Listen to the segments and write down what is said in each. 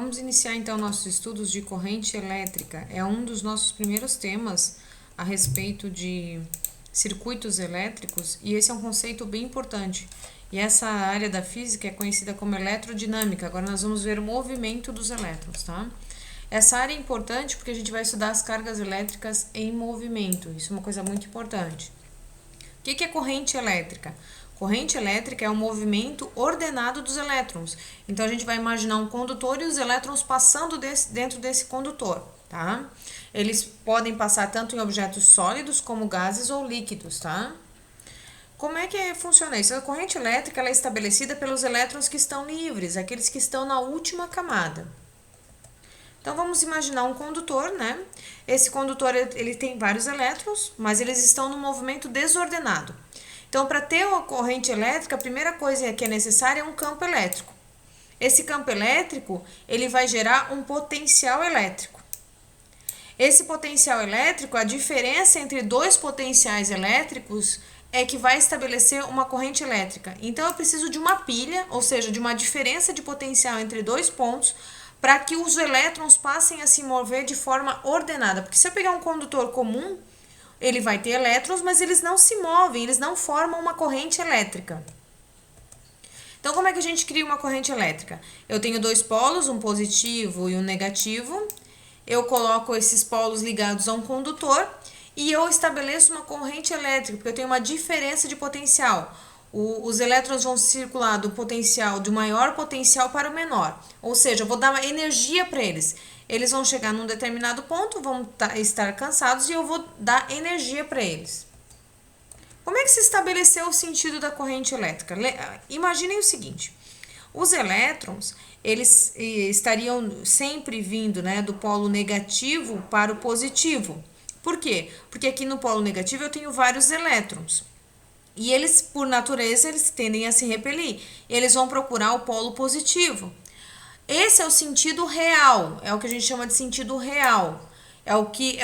vamos iniciar então nossos estudos de corrente elétrica. É um dos nossos primeiros temas a respeito de circuitos elétricos e esse é um conceito bem importante. E essa área da física é conhecida como eletrodinâmica. Agora nós vamos ver o movimento dos elétrons, tá? Essa área é importante porque a gente vai estudar as cargas elétricas em movimento. Isso é uma coisa muito importante. O que é corrente elétrica? Corrente elétrica é o movimento ordenado dos elétrons. Então, a gente vai imaginar um condutor e os elétrons passando dentro desse condutor, tá? Eles podem passar tanto em objetos sólidos como gases ou líquidos, tá? Como é que funciona isso? A corrente elétrica ela é estabelecida pelos elétrons que estão livres, aqueles que estão na última camada. Então, vamos imaginar um condutor, né? Esse condutor ele tem vários elétrons, mas eles estão no movimento desordenado. Então, para ter uma corrente elétrica, a primeira coisa que é necessária é um campo elétrico. Esse campo elétrico, ele vai gerar um potencial elétrico. Esse potencial elétrico, a diferença entre dois potenciais elétricos é que vai estabelecer uma corrente elétrica. Então, eu preciso de uma pilha, ou seja, de uma diferença de potencial entre dois pontos, para que os elétrons passem a se mover de forma ordenada. Porque se eu pegar um condutor comum, ele vai ter elétrons, mas eles não se movem, eles não formam uma corrente elétrica. Então, como é que a gente cria uma corrente elétrica? Eu tenho dois polos, um positivo e um negativo. Eu coloco esses polos ligados a um condutor e eu estabeleço uma corrente elétrica, porque eu tenho uma diferença de potencial. Os elétrons vão circular do potencial, do maior potencial para o menor. Ou seja, eu vou dar uma energia para eles. Eles vão chegar num determinado ponto, vão estar cansados e eu vou dar energia para eles. Como é que se estabeleceu o sentido da corrente elétrica? Imaginem o seguinte, os elétrons, eles estariam sempre vindo, né, do polo negativo para o positivo. Por quê? Porque aqui no polo negativo eu tenho vários elétrons. E eles, por natureza, eles tendem a se repelir. Eles vão procurar o polo positivo. Esse é o sentido real, é o que a gente chama de sentido real. É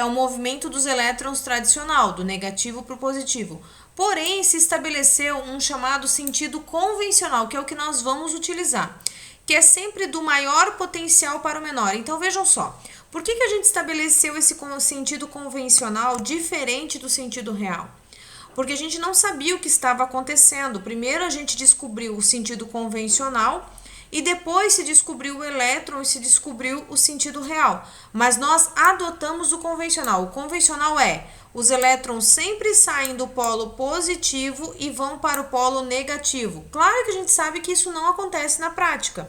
o movimento dos elétrons tradicional, do negativo para o positivo. Porém, se estabeleceu um chamado sentido convencional, que é o que nós vamos utilizar, que é sempre do maior potencial para o menor. Então, vejam só, por que a gente estabeleceu esse sentido convencional diferente do sentido real? Porque a gente não sabia o que estava acontecendo. Primeiro a gente descobriu o sentido convencional e depois se descobriu o elétron e se descobriu o sentido real. Mas nós adotamos o convencional. O convencional é, os elétrons sempre saem do polo positivo e vão para o polo negativo. Claro que a gente sabe que isso não acontece na prática,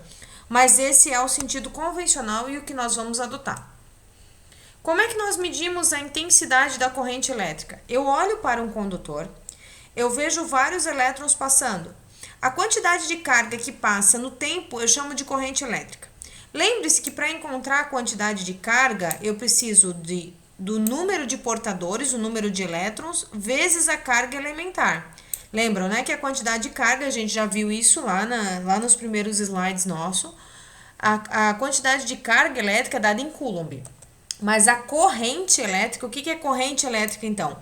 mas esse é o sentido convencional e o que nós vamos adotar. Como é que nós medimos a intensidade da corrente elétrica? Eu olho para um condutor, eu vejo vários elétrons passando. A quantidade de carga que passa no tempo eu chamo de corrente elétrica. Lembre-se que para encontrar a quantidade de carga, eu preciso do número de portadores, o número de elétrons, vezes a carga elementar. Lembram, né, que a quantidade de carga, a gente já viu isso lá nos primeiros slides nossos. A quantidade de carga elétrica é dada em Coulomb. Mas a corrente elétrica, o que é corrente elétrica então?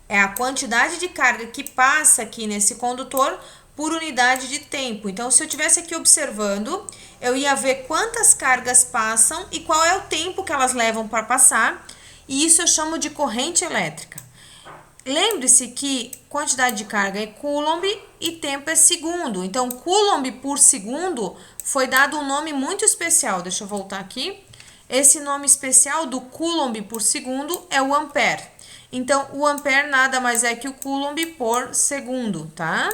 É a quantidade de carga que passa aqui nesse condutor por unidade de tempo. Então, se eu estivesse aqui observando, eu ia ver quantas cargas passam e qual é o tempo que elas levam para passar. E isso eu chamo de corrente elétrica. Lembre-se que quantidade de carga é Coulomb e tempo é segundo. Então, Coulomb por segundo foi dado um nome muito especial. Deixa eu voltar aqui. Esse nome especial do Coulomb por segundo é o ampere. Então, o ampere nada mais é que o Coulomb por segundo, tá?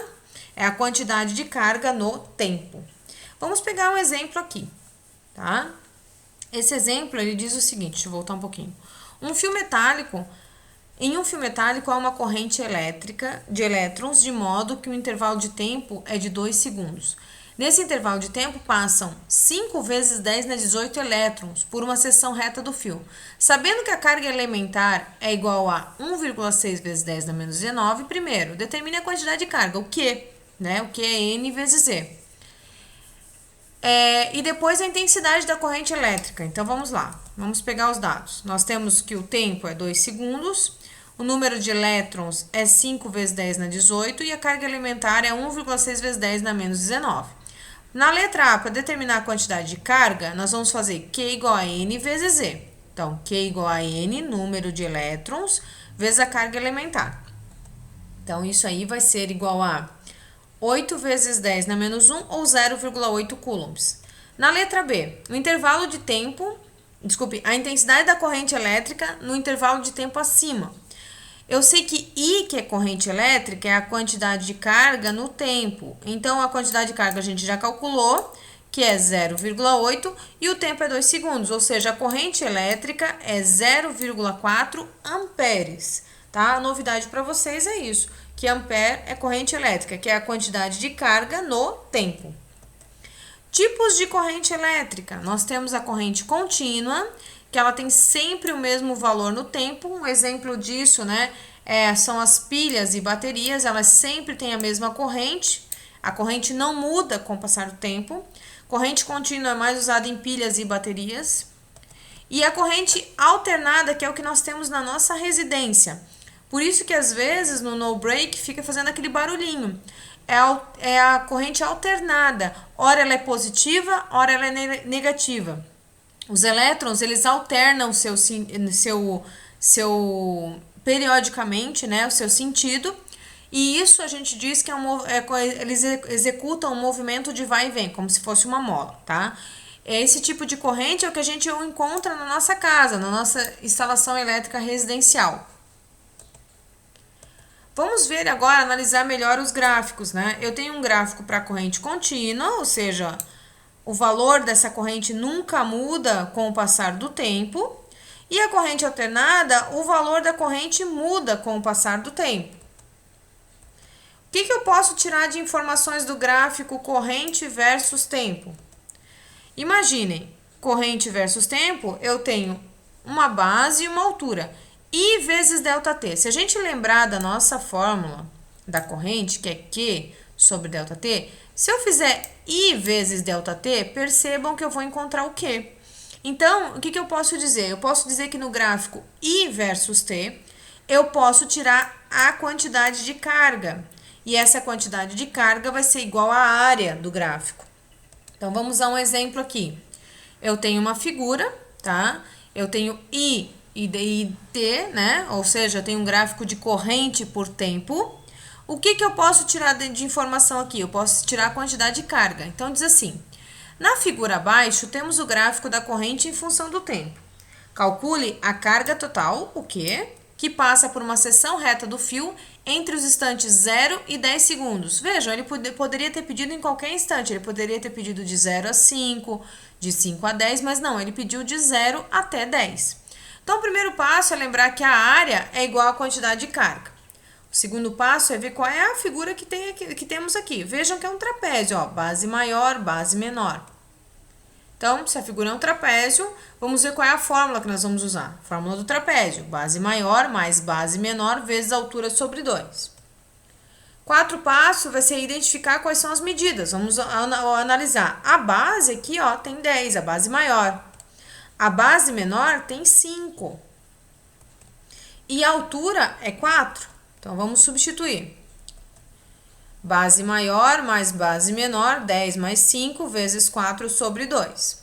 É a quantidade de carga no tempo. Vamos pegar um exemplo aqui, tá? Esse exemplo, ele diz o seguinte, deixa eu voltar um pouquinho. Em um fio metálico há uma corrente elétrica de elétrons, de modo que o intervalo de tempo é de 2 segundos. Nesse intervalo de tempo passam 5 vezes 10 na 18 elétrons por uma seção reta do fio. Sabendo que a carga elementar é igual a 1,6 vezes 10 na menos 19, primeiro, determine a quantidade de carga, o Q, né? O Q é N vezes Z. E depois a intensidade da corrente elétrica. Então, vamos lá. Vamos pegar os dados. Nós temos que o tempo é 2 segundos, o número de elétrons é 5 vezes 10 na 18 e a carga elementar é 1,6 vezes 10 na menos 19. Na letra A, para determinar a quantidade de carga, nós vamos fazer Q igual a N vezes Z. Então, Q igual a N, número de elétrons, vezes a carga elementar. Então, isso aí vai ser igual a 8 vezes 10 na menos 1, ou 0,8 coulombs. Na letra B, o intervalo de tempo, a intensidade da corrente elétrica no intervalo de tempo acima. Eu sei que I, que é corrente elétrica, é a quantidade de carga no tempo. Então, a quantidade de carga a gente já calculou, que é 0,8, e o tempo é 2 segundos, ou seja, a corrente elétrica é 0,4 amperes, tá? A novidade para vocês é isso, que ampere é corrente elétrica, que é a quantidade de carga no tempo. Tipos de corrente elétrica. Nós temos a corrente contínua, que ela tem sempre o mesmo valor no tempo. Um exemplo disso, né, são as pilhas e baterias, elas sempre têm a mesma corrente. A corrente não muda com o passar do tempo. Corrente contínua é mais usada em pilhas e baterias. E a corrente alternada, que é o que nós temos na nossa residência. Por isso que às vezes no no break fica fazendo aquele barulhinho. É a corrente alternada. Ora ela é positiva, ora ela é negativa. Os elétrons, eles alternam periodicamente, né, o seu sentido. E isso a gente diz que eles executam um movimento de vai e vem, como se fosse uma mola, tá? Esse tipo de corrente é o que a gente encontra na nossa casa, na nossa instalação elétrica residencial. Vamos ver agora, analisar melhor os gráficos, né? Eu tenho um gráfico para corrente contínua, ou seja, o valor dessa corrente nunca muda com o passar do tempo. E a corrente alternada, o valor da corrente muda com o passar do tempo. O que eu posso tirar de informações do gráfico corrente versus tempo? Imaginem, corrente versus tempo, eu tenho uma base e uma altura. I vezes ΔT. Se a gente lembrar da nossa fórmula da corrente, que é Q sobre ΔT, se eu fizer I vezes ΔT, percebam que eu vou encontrar o Q. Então, o que eu posso dizer? Eu posso dizer que no gráfico I versus T, eu posso tirar a quantidade de carga. E essa quantidade de carga vai ser igual à área do gráfico. Então, vamos usar um exemplo aqui. Eu tenho uma figura, tá? Eu tenho I e T, né? Ou seja, eu tenho um gráfico de corrente por tempo. O que eu posso tirar de informação aqui? Eu posso tirar a quantidade de carga. Então, diz assim, na figura abaixo, temos o gráfico da corrente em função do tempo. Calcule a carga total, o Q, que passa por uma seção reta do fio entre os instantes 0 e 10 segundos. Vejam, ele poderia ter pedido em qualquer instante. Ele poderia ter pedido de 0 a 5, de 5 a 10, mas não, ele pediu de 0 até 10. Então, o primeiro passo é lembrar que a área é igual à quantidade de carga. O segundo passo é ver qual é a figura que temos aqui. Vejam que é um trapézio, ó, base maior, base menor. Então, se a figura é um trapézio, vamos ver qual é a fórmula que nós vamos usar. Fórmula do trapézio, base maior mais base menor vezes altura sobre 2. Quarto passo vai ser identificar quais são as medidas. Vamos analisar. A base aqui, ó, tem 10, a base maior. A base menor tem 5. E a altura é 4. Então, vamos substituir. Base maior mais base menor, 10 mais 5 vezes 4 sobre 2.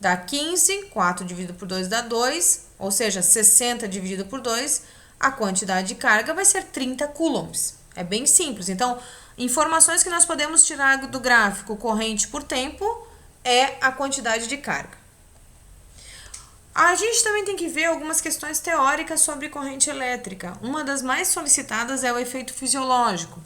Dá 15, 4 dividido por 2 dá 2, ou seja, 60 dividido por 2, a quantidade de carga vai ser 30 coulombs. É bem simples. Então, informações que nós podemos tirar do gráfico corrente por tempo é a quantidade de carga. A gente também tem que ver algumas questões teóricas sobre corrente elétrica. Uma das mais solicitadas é o efeito fisiológico.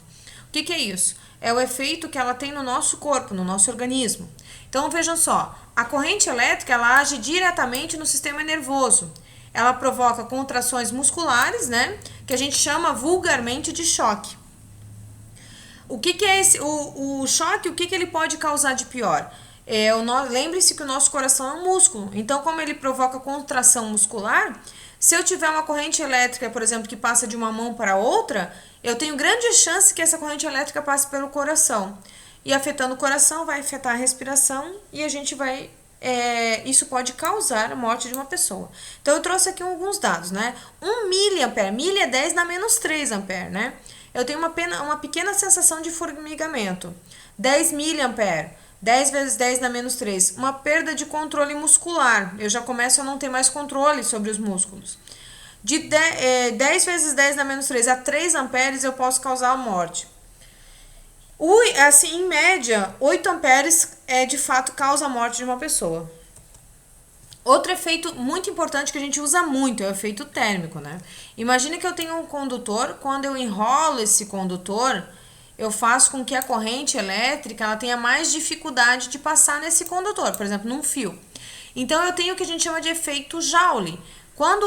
O que é isso? É o efeito que ela tem no nosso corpo, no nosso organismo. Então, vejam só, a corrente elétrica ela age diretamente no sistema nervoso. Ela provoca contrações musculares, né? Que a gente chama vulgarmente de choque. O que é esse? O choque, o que ele pode causar de pior? Lembre-se que o nosso coração é um músculo. Então, como ele provoca contração muscular, se eu tiver uma corrente elétrica, por exemplo, que passa de uma mão para outra, eu tenho grande chance que essa corrente elétrica passe pelo coração. E afetando o coração, vai afetar a respiração e a gente vai... isso pode causar a morte de uma pessoa. Então, eu trouxe aqui alguns dados, né? 1 miliampere, milha é 10 na menos 3 ampere, né? Eu tenho uma pequena sensação de formigamento. 10 miliampere, 10 vezes 10 na menos 3, uma perda de controle muscular. Eu já começo a não ter mais controle sobre os músculos. De 10 vezes 10 na menos 3 a 3 amperes eu posso causar a morte. Assim, em média, 8 amperes de fato causa a morte de uma pessoa. Outro efeito muito importante que a gente usa muito é o efeito térmico, né? Imagina que eu tenho um condutor, quando eu enrolo esse condutor, eu faço com que a corrente elétrica ela tenha mais dificuldade de passar nesse condutor, por exemplo, num fio. Então eu tenho o que a gente chama de efeito Joule. Quando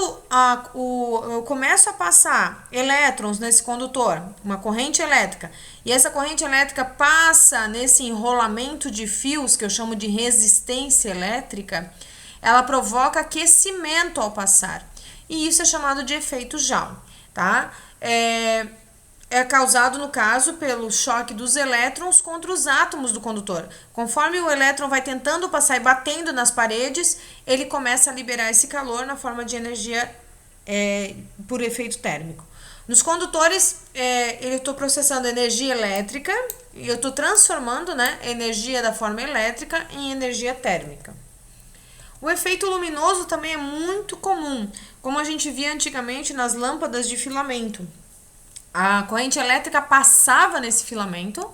eu começo a passar elétrons nesse condutor, uma corrente elétrica, e essa corrente elétrica passa nesse enrolamento de fios, que eu chamo de resistência elétrica, ela provoca aquecimento ao passar. E isso é chamado de efeito Joule, tá? É causado, no caso, pelo choque dos elétrons contra os átomos do condutor. Conforme o elétron vai tentando passar e batendo nas paredes, ele começa a liberar esse calor na forma de energia por efeito térmico. Nos condutores, eu estou processando energia elétrica e eu estou transformando, né, energia da forma elétrica em energia térmica. O efeito luminoso também é muito comum, como a gente via antigamente nas lâmpadas de filamento. A corrente elétrica passava nesse filamento,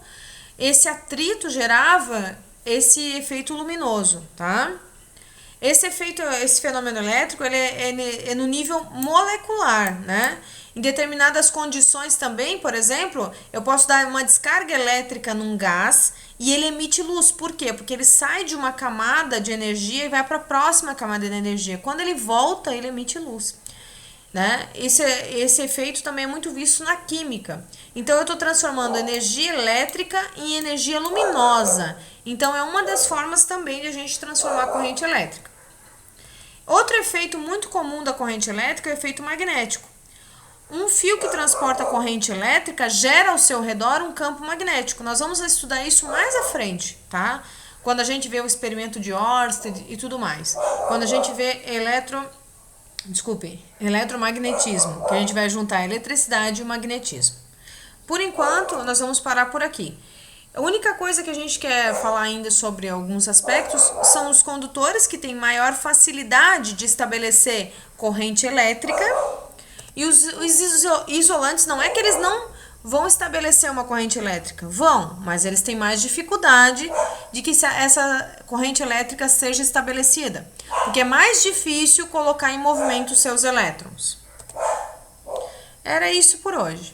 esse atrito gerava esse efeito luminoso, tá? Esse fenômeno elétrico, ele é no nível molecular, né? Em determinadas condições também, por exemplo, eu posso dar uma descarga elétrica num gás e ele emite luz. Por quê? Porque ele sai de uma camada de energia e vai para a próxima camada de energia. Quando ele volta, ele emite luz. Né? Esse efeito também é muito visto na química. Então, eu estou transformando energia elétrica em energia luminosa. Então, é uma das formas também de a gente transformar a corrente elétrica. Outro efeito muito comum da corrente elétrica é o efeito magnético. Um fio que transporta corrente elétrica gera ao seu redor um campo magnético. Nós vamos estudar isso mais à frente, tá? Quando a gente vê o experimento de Ørsted e tudo mais. Quando a gente vê eletromagnetismo, que a gente vai juntar a eletricidade e o magnetismo. Por enquanto, nós vamos parar por aqui. A única coisa que a gente quer falar ainda sobre alguns aspectos são os condutores, que têm maior facilidade de estabelecer corrente elétrica, e os isolantes, não é que eles não vão estabelecer uma corrente elétrica, vão, mas eles têm mais dificuldade de que essa corrente elétrica seja estabelecida, porque é mais difícil colocar em movimento os seus elétrons. Era isso por hoje.